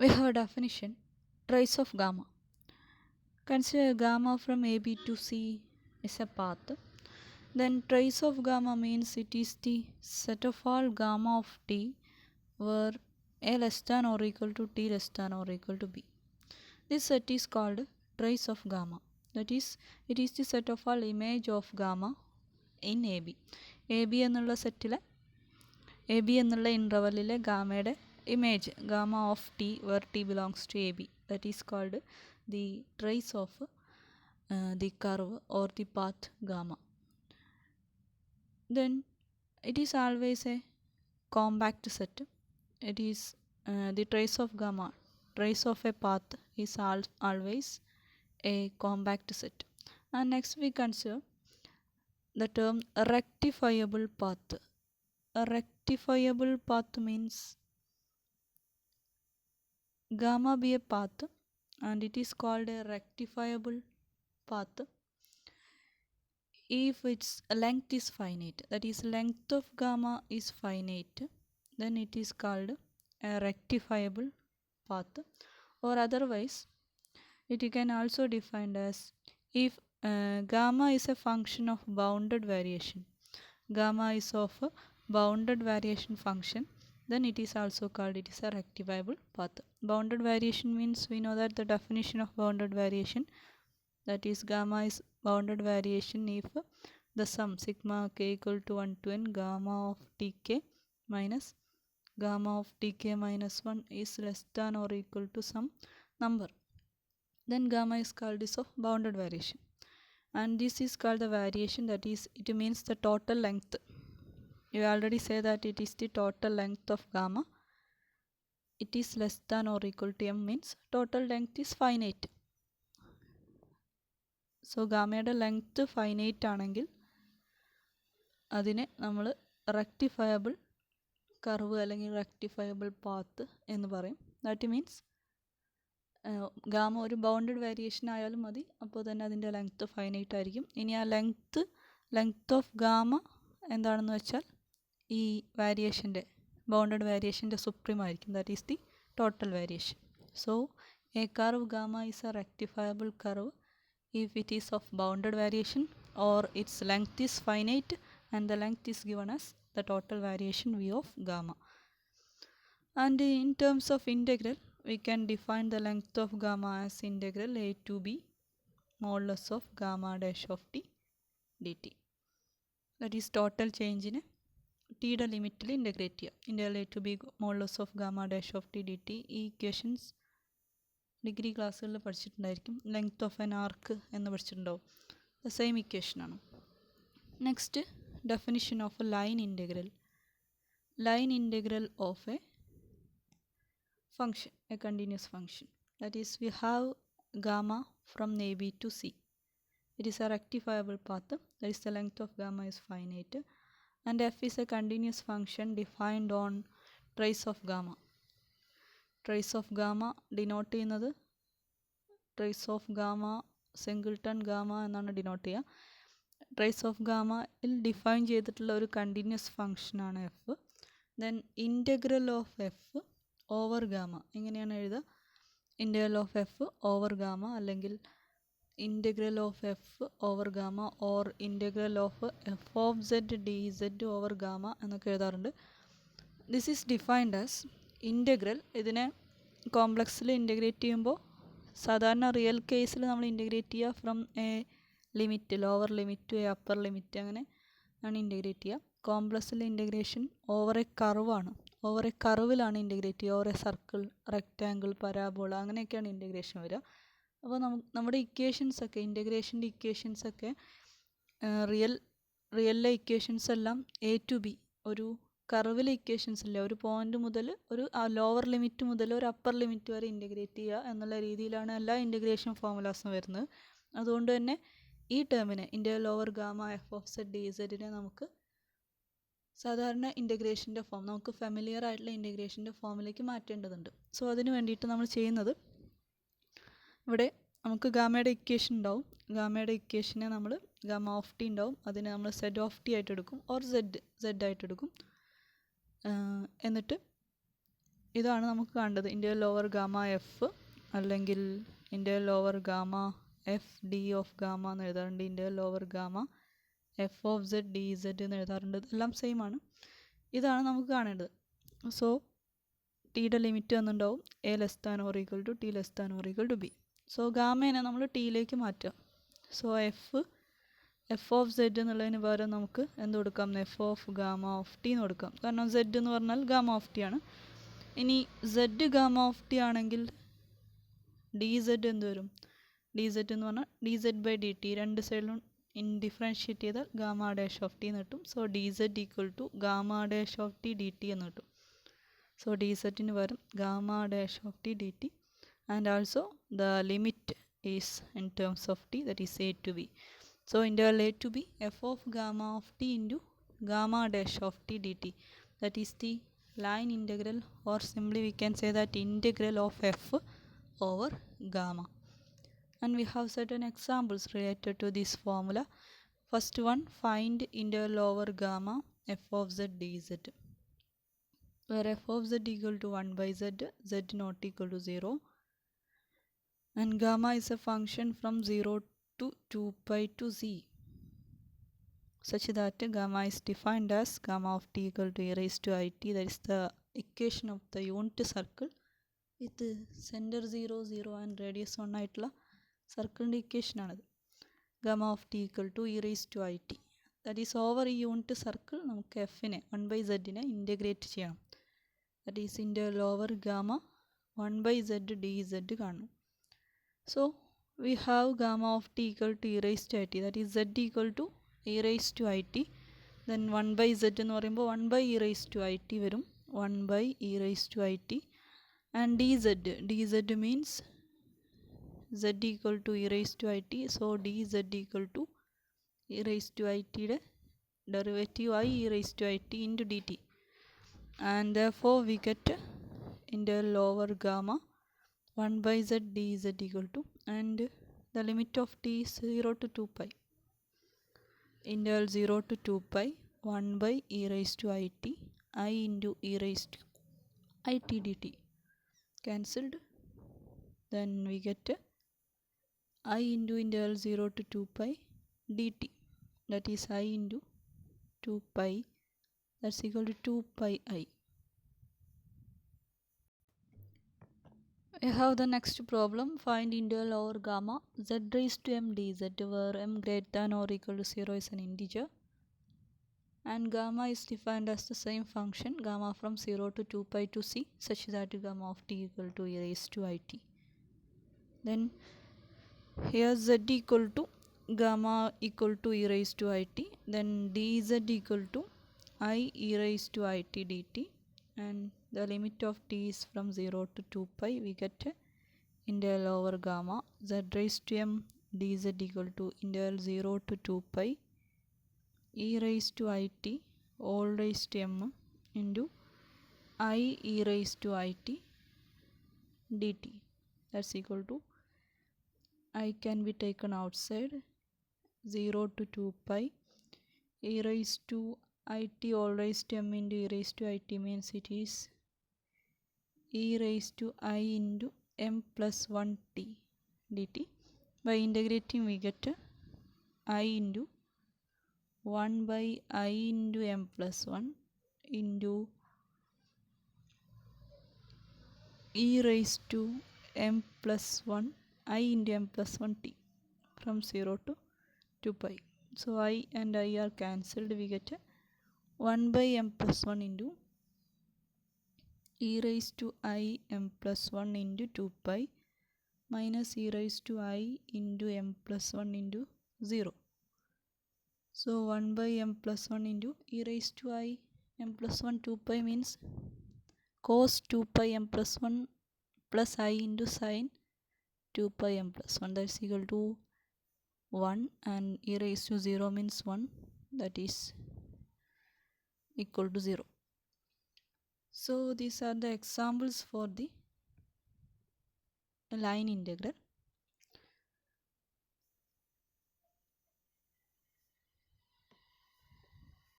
We have a definition, trace of gamma. Consider gamma from AB to C is a path. Then trace of gamma means it is the set of all gamma of t where a less than or equal to t less than or equal to b. This set is called trace of gamma. That is, it is the set of all image of gamma in AB. AB എന്നുള്ള സെറ്റിലെ AB എന്നുള്ള ഇൻ്റർവെല്ലിലെ ഗാമയുടെ image gamma of t where t belongs to AB. That is called the trace of the curve or the path gamma. Then it is always a compact set. It is the trace of gamma, trace of a path is always a compact set. And next we consider the term rectifiable path. A rectifiable path means gamma be a path and it is called a rectifiable path if its length is finite. That is, length of gamma is finite, then it is called a rectifiable path. Or otherwise it can also defined as if gamma is a function of bounded variation. Gamma is of a bounded variation function, then it is also called it is a rectifiable path. Bounded variation means we know that the definition of bounded variation, that is gamma is bounded variation if the sum sigma k equal to 1 to n gamma of tk minus gamma of tk minus 1 is less than or equal to some number, then gamma is called this of bounded variation. And this is called the variation, that is it means the total length. You already say that it is the total length of gamma. It is less than or equal to m means total length is finite. So ഗാമയുടെ length finite ആണെങ്കിൽ അതിനെ നമ്മൾ റെക്ടിഫയബിൾ curve അല്ലെങ്കിൽ റെക്ടിഫയബിൾ path എന്ന് പറയും. That means gamma ഒരു bounded variation ആയാലും മതി, അപ്പോൾ തന്നെ അതിൻ്റെ ലെങ്ത്ത് ഫൈനൈറ്റ് ആയിരിക്കും. ഇനി ആ ലെങ്ത്ത് ഓഫ് ഗാമ എന്താണെന്ന് വെച്ചാൽ ഈ വേരിയേഷൻ്റെ ബൗണ്ടഡ് വേരിയേഷൻ്റെ സുപ്രീം ആയിരിക്കും. That is the total variation. So a curve gamma is a rectifiable curve if it is of bounded variation or its length is finite and the length is given as the total variation v of gamma. And in terms of integral, we can define the length of gamma as integral a to b modulus of gamma dash of t dt. That is total change in t യുടെ ലിമിറ്റിൽ integrate ചെയ്യുക. Integral a to b modulus of gamma dash of t dt. ഈ equations degree ക്ലാസ്സുകളിൽ പഠിച്ചിട്ടുണ്ടായിരിക്കും. Length of an arc എന്ന് പഠിച്ചിട്ടുണ്ടാവും. The same ഇക്വേഷനാണ്. Next definition of line integral. Line integral of a function, a continuous function. That is we have gamma from a b to C. It is a rectifiable path. That is the length of gamma is finite and f is a continuous function defined on trace of gamma. Trace of gamma denote ചെയ്യുന്നത് trace of gamma singleton gamma എന്നാണ് denote ചെയ്യുക. Trace of ഗാമയിൽ define ചെയ്തിട്ടുള്ള ഒരു continuous ഫംഗ്ഷനാണ് f. Then integral of f over gamma. എങ്ങനെയാണ് എഴുതുക? Integral of f over gamma അല്ലെങ്കിൽ integral of f over gamma or integral of f of z d z over gamma എന്നൊക്കെ എഴുതാറുണ്ട്. This is defined as integral. ഇതിനെ കോംപ്ലക്സിൽ integrate ചെയ്യുമ്പോൾ സാധാരണ real കേസിൽ നമ്മൾ ഇൻ്റഗ്രേറ്റ് ചെയ്യുക from a limit, lower limit to a upper limit, അങ്ങനെ ആണ് ഇൻ്റഗ്രേറ്റ് ചെയ്യുക. കോംപ്ലക്സിലെ ഇൻ്റഗ്രേഷൻ ഓവർ എ കർവാണ്. ഓവർ എ കർവിലാണ് ഇൻ്റഗ്രേറ്റ് ചെയ്യുക. Over a circle, rectangle, parabola അങ്ങനെയൊക്കെയാണ് ഇൻ്റഗ്രേഷൻ വരിക. അപ്പോൾ നമ്മുടെ ഇക്വേഷൻസൊക്കെ ഇൻ്റഗ്രേഷൻ്റെ ഇക്വേഷൻസൊക്കെ റിയലിലെ ഇക്വേഷൻസ് എല്ലാം എ ടു ബി ഒരു കർവിലെ ഇക്വേഷൻസ് ഇല്ല, ഒരു പോയിന്റ് മുതൽ ഒരു ലോവർ ലിമിറ്റ് മുതൽ ഒരു അപ്പർ ലിമിറ്റ് വരെ ഇൻ്റഗ്രേറ്റ് ചെയ്യുക എന്നുള്ള രീതിയിലാണ് എല്ലാ ഇൻ്റഗ്രേഷൻ ഫോർമുലാസും വരുന്നത്. അതുകൊണ്ട് തന്നെ ഈ ടേമിനെ integral over gamma f of z d സെഡിനെ നമുക്ക് സാധാരണ ഇൻ്റഗ്രേഷൻ്റെ ഫോം, നമുക്ക് ഫെമിലിയർ ആയിട്ടുള്ള ഇൻ്റഗ്രേഷൻ്റെ ഫോമിലേക്ക് മാറ്റേണ്ടതുണ്ട്. സോ അതിന് വേണ്ടിയിട്ട് നമ്മൾ ചെയ്യുന്നത്, ഇവിടെ നമുക്ക് ഗാമയുടെ ഇക്വേഷൻ ഉണ്ടാവും. ഗാമയുടെ ഇക്വേഷനെ നമ്മൾ ഗാമ ഓഫ് ടി ഉണ്ടാവും, അതിനെ നമ്മൾ സെഡ് ഓഫ് ടി ആയിട്ട് എടുക്കും ഓർ സെഡ് ആയിട്ട് എടുക്കും. എന്നിട്ട് ഇതാണ് നമുക്ക് കണ്ടത്. ഇൻ്റഗ്രൽ ഓവർ ഗാമ എഫ് അല്ലെങ്കിൽ integral over gamma f d of gamma എന്ന് എഴുതാറുണ്ട്. Integral over gamma f of z d z എന്ന് എഴുതാറുണ്ട്. ഇതെല്ലാം സെയിം ആണ്. ഇതാണ് നമുക്ക് കാണേണ്ടത്. സോ ടിയുടെ ലിമിറ്റ് വന്നിട്ടുണ്ടാവും a less than or equal to t less than or equal to b. So ഗാമേനെ നമ്മൾ ടിയിലേക്ക് മാറ്റുക. സോ എഫ് ഓഫ് സെഡ് എന്നുള്ളതിന് പകരം നമുക്ക് എന്ത് കൊടുക്കാം? F of gamma of t എന്ന് കൊടുക്കാം. കാരണം സെഡ് എന്ന് പറഞ്ഞാൽ ഗാമ ഓഫ് ടി ആണ്. ഇനി സെഡ് ഗാമ ഓഫ് ടി ആണെങ്കിൽ ഡി സെഡ് എന്ത് വരും? ഡി സെഡ് എന്ന് പറഞ്ഞാൽ d z by d t രണ്ട് സൈഡിലും ഡിഫറൻഷ്യേറ്റ് ചെയ്താൽ ഗാമ ഡാഷ് ഓഫ് ടി എന്ന് കിട്ടും. So d z equal to gamma dash of t d t എന്ന് കിട്ടും. സോ ഡി സെറ്റിന് പകരം gamma dash of t d t and also the limit is in terms of t, that is a to b. So integral a to b f of gamma of t into gamma dash of t dt, that is the line integral, or simply we can say that integral of f over gamma. And we have certain examples related to this formula. First one, find integral over gamma f of z dz, where f of z equal to 1 by z, z not equal to 0, and gamma is a function from 0 to 2 pi to z, such that gamma is defined as gamma of t equal to e raised to it. That is the equation of the unit circle with center 0 0 and radius 1 ആയിട്ടുള്ള സർക്കിളിൻ്റെ equation ആണത്. Gamma of t equal to e raise to i t. That is over ഈ unit circle നമുക്ക് എഫിനെ 1 by z integrate ചെയ്യണം. That is integral over gamma 1 by z d z കാണണം. So we have gamma of t equal to e raised to it, that is z equal to e raised to it, then 1 by z എന്ന് പറയുമ്പോൾ 1 by e raised to it വരും, 1 by e raised to it, and dz means z equal to e raised to it, so dz equal to e raised to it യുടെ derivative I e raised to it into dt, and therefore we get integral over gamma 1 by z dz equal to, and the limit of t is 0 to 2 pi, integral 0 to 2 pi 1 by e raised to it, I into e raised to it dt cancelled, then we get I into integral 0 to 2 pi dt, that is I into 2 pi, that's equal to 2 pi I. We have the next problem, find integral over gamma z raised to m dz, where m greater than or equal to 0 is an integer and gamma is defined as the same function gamma from 0 to 2 pi to c, such that gamma of t equal to e raised to it. Then here z equal to gamma equal to e raised to it, then dz equal to I e raised to it dt, and the limit of t is from 0 to 2 pi, we get integral over gamma z raised to m dz equal to integral 0 to 2 pi e raised to it all raised to m into I e raised to it dt, that's equal to I can be taken outside, 0 to 2 pi e raised to it all raised to m into e raised to it means it is e raised to I into m plus 1 t dt. By integrating we get I into 1 by I into m plus 1 into e raised to m plus 1 I into m plus 1 t from 0 to 2 pi. So I and I are cancelled, we get 1 by m plus 1 into e raised to I m plus 1 into 2 pi minus e raised to I into m plus 1 into 0. So 1 by m plus 1 into e raised to I m plus 1 2 pi means cos 2 pi m plus 1 plus I into sin 2 pi m plus 1, that's equal to 1, and e raised to 0 means 1, that is equal to 0. So these are the examples for the line integral.